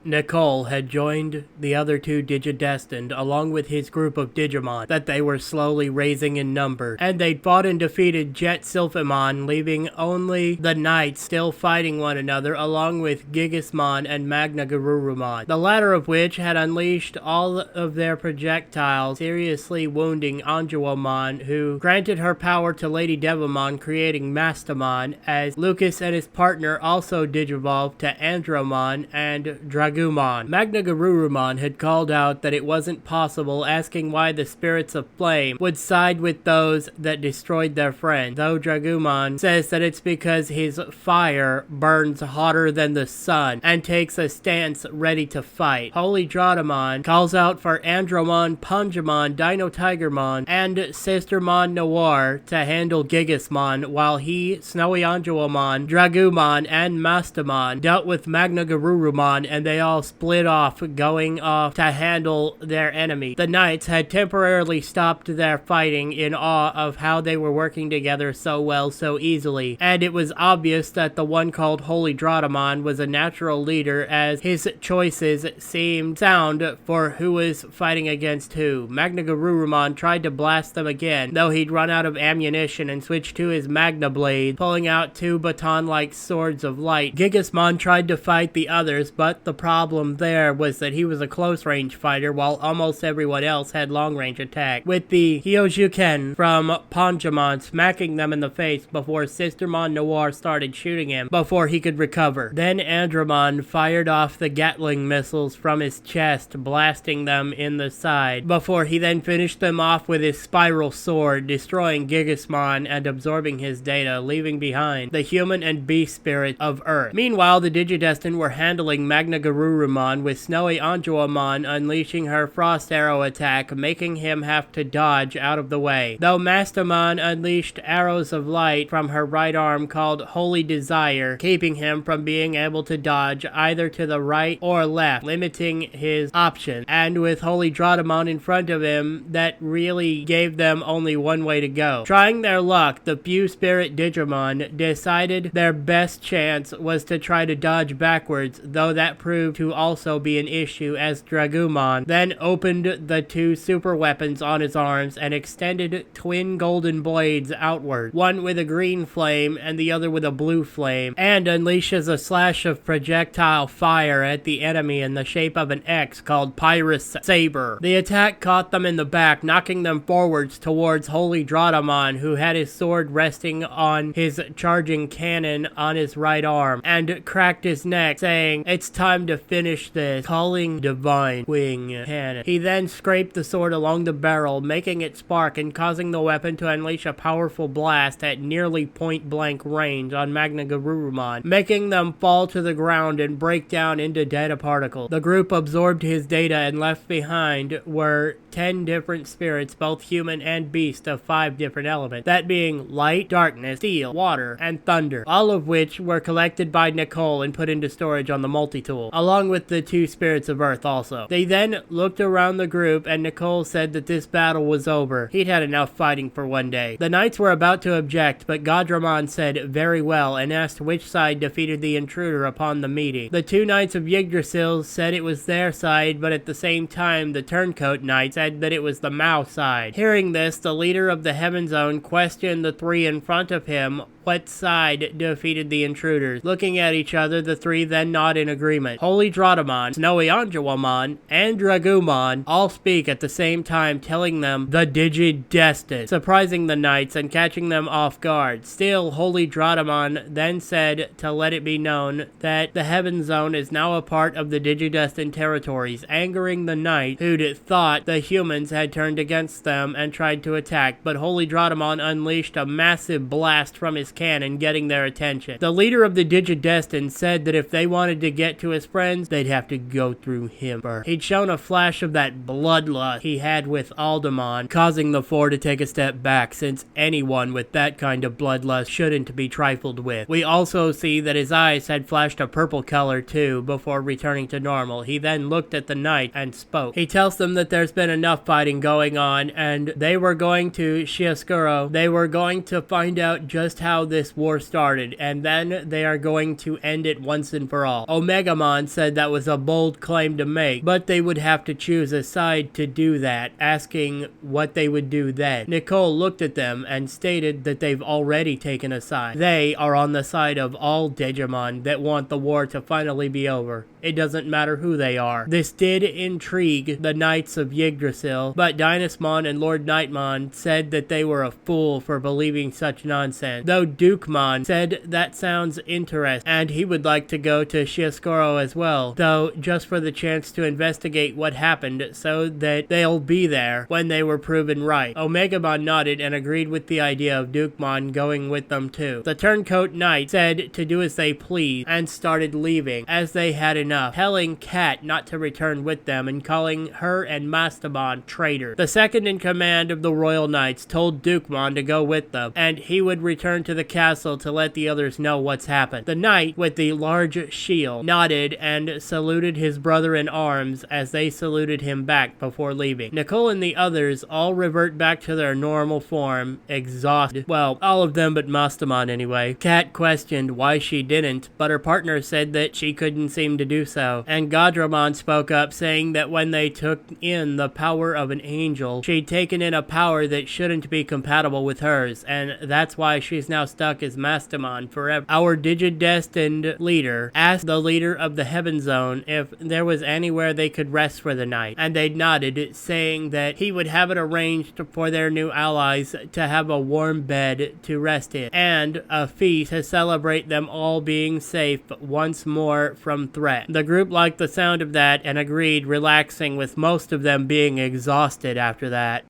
Nicole had joined the other two Digidestined along with his group of Digimon that they were slowly raising in number, and they'd fought and defeated Jet Sylphimon, leaving only the Knights still fighting one another along with Gigasmon and Magna Garurumon, the latter of which had unleashed all of their projectiles, seriously wounding Anjuamon, who granted her power to Lady Devamon, creating Mastamon, as Lucas and his partner also digivolved to Andromon and Dragumon. Magna Garurumon had called out that it wasn't possible, asking why the spirits of flame would side with those that destroyed their friend, though Dragumon says that it's because his fire burns hotter than the sun and takes a stance ready to fight. Holy Draudamon calls out for Andromon, Punjamon, Dino Tigermon, and Sistermon Noir to handle Gigasmon, while he, Snowy Anjuamon, Dragumon, and Mastamon dealt with Magna Garurumon, and they all split off, going off to handle their enemy. The Knights had temporarily stopped their fighting in awe of how they were working together so well so easily, and it was obvious that the one called Holy Draudamon was a natural leader, as his choices seemed sound for who was fighting against who. Magna Garurumon tried to blast them again, though he'd run out of ammunition and switched to his Magna Blade, pulling out two baton-like swords of light. Gigasmon tried to fight the others, but the problem there was that he was a close-range fighter while almost everyone else had long-range attack, with the Hyojuken from Ponjamon smacking them in the face before Sistermon Noir started shooting him before he could recover. Then Andromon fired off the Gatling missiles from his chest, blasting them in the side, before he then finished them off with his spiral sword, destroying Gigasmon and absorbing his data, leaving behind the human and beast spirit of Earth. Meanwhile, the Digidestined were handling Magna Garurumon, with Snowy Anjuamon unleashing her Frost Arrow attack, making him have to dodge out of the way, though Mastamon unleashed arrows of light from her right arm called Holy Desire, keeping him from being able to dodge either to the right or left, limiting his options, and with Holy Draudamon in front of him, that really gave them only one way to go. Trying their luck, the few spirit Digimon decided their best chance was to try to dodge backwards, though that proved to also be an issue, as Dragumon then opened the two super weapons on his arms and extended twin golden blades outward, one with a green flame and the other with a blue flame, and unleashes a slash of projectile fire at the enemy in the shape of an X called Pyrus Saber. The attack caught them in the back, knocking them forwards towards Holy Draudamon, who had his sword resting on his charging cannon on his right arm, and cracked his neck, saying, "It's time to finish this," calling Divine Wing Cannon. He then scraped the sword along the barrel, making it spark and causing the weapon to unleash a powerful blast at nearly point-blank range on Magna Garurumon, making them fall to the ground and break down into data particles. The group absorbed his data, and left behind were 10 different spirits, both human and beast, of 5 different elements, that being light, darkness, steel, water, and thunder, all of which were collected by Nicole and put into storage on the multi-tool, along with the 2 spirits of Earth also. They then looked around the group, and Nicole said that this battle was over. He'd had enough fighting for one day. The Knights were about to object, but Godramon said very well and asked which side defeated the intruder upon the meeting. The 2 Knights of Yggdrasil said it was their side, but at the same time the Turncoat Knights said that it was the Mao side. Hearing this, the leader of the Heaven Zone questioned the 3 in front of him what side defeated the intruders. Looking at each other, the 3 then nod in agreement. Holy Draudamon, Snowy Anjuamon, and Dragumon all speak at the same time, telling them the Digidestined, surprising the Knights and catching them off guard. Still, Holy Draudamon then said to let it be known that the Heaven Zone is now a part of the Digidestined territories, angering the Knights who'd thought the humans had turned against them and tried to attack, but Holy Draudamon unleashed a massive blast from his cannon, getting their attention. The leader of the Digidestined said that if they wanted to get to his friends, they'd have to go through him first. He'd shown a flash of that bloodlust he had with Aldemon, causing the 4 to take a step back, since anyone with that kind of bloodlust shouldn't be trifled with. We also see that his eyes had flashed a purple color too, before returning to normal. He then looked at the Knight and spoke. He tells them that there's been enough fighting going on, and they were going to Chiaroscuro. They were going to find out just how how this war started, and then they are going to end it once and for all. Omegamon said that was a bold claim to make, but they would have to choose a side to do that, asking what they would do then. Nicole looked at them and stated that they've already taken a side. They are on the side of all Digimon that want the war to finally be over. It doesn't matter who they are. This did intrigue the Knights of Yggdrasil, but Dynasmon and Lord Nightmon said that they were a fool for believing such nonsense, though Dukemon said that sounds interesting and he would like to go to Chiaroscuro as well, though just for the chance to investigate what happened so that they'll be there when they were proven right. Omegamon nodded and agreed with the idea of Dukemon going with them too. The Turncoat Knight said to do as they pleased and started leaving as they had enough, telling Kat not to return with them and calling her and Mastamon traitors. The second in command of the Royal Knights told Dukemon to go with them, and he would return to the castle to let the others know what's happened. The knight with the large shield nodded and saluted his brother in arms as they saluted him back before leaving. Nicole and the others all revert back to their normal form, exhausted. Well, all of them but Mastamon anyway. Kat questioned why she didn't, but her partner said that she couldn't seem to do so. And Godramon spoke up, saying that when they took in the power of an angel, she'd taken in a power that shouldn't be compatible with hers, and that's why she's now stuck as Mastamon forever. Our Digidestined leader asked the leader of the Heaven Zone if there was anywhere they could rest for the night, and they nodded, saying that he would have it arranged for their new allies to have a warm bed to rest in, and a feast to celebrate them all being safe once more from threat. The group liked the sound of that and agreed, relaxing with most of them being exhausted after that.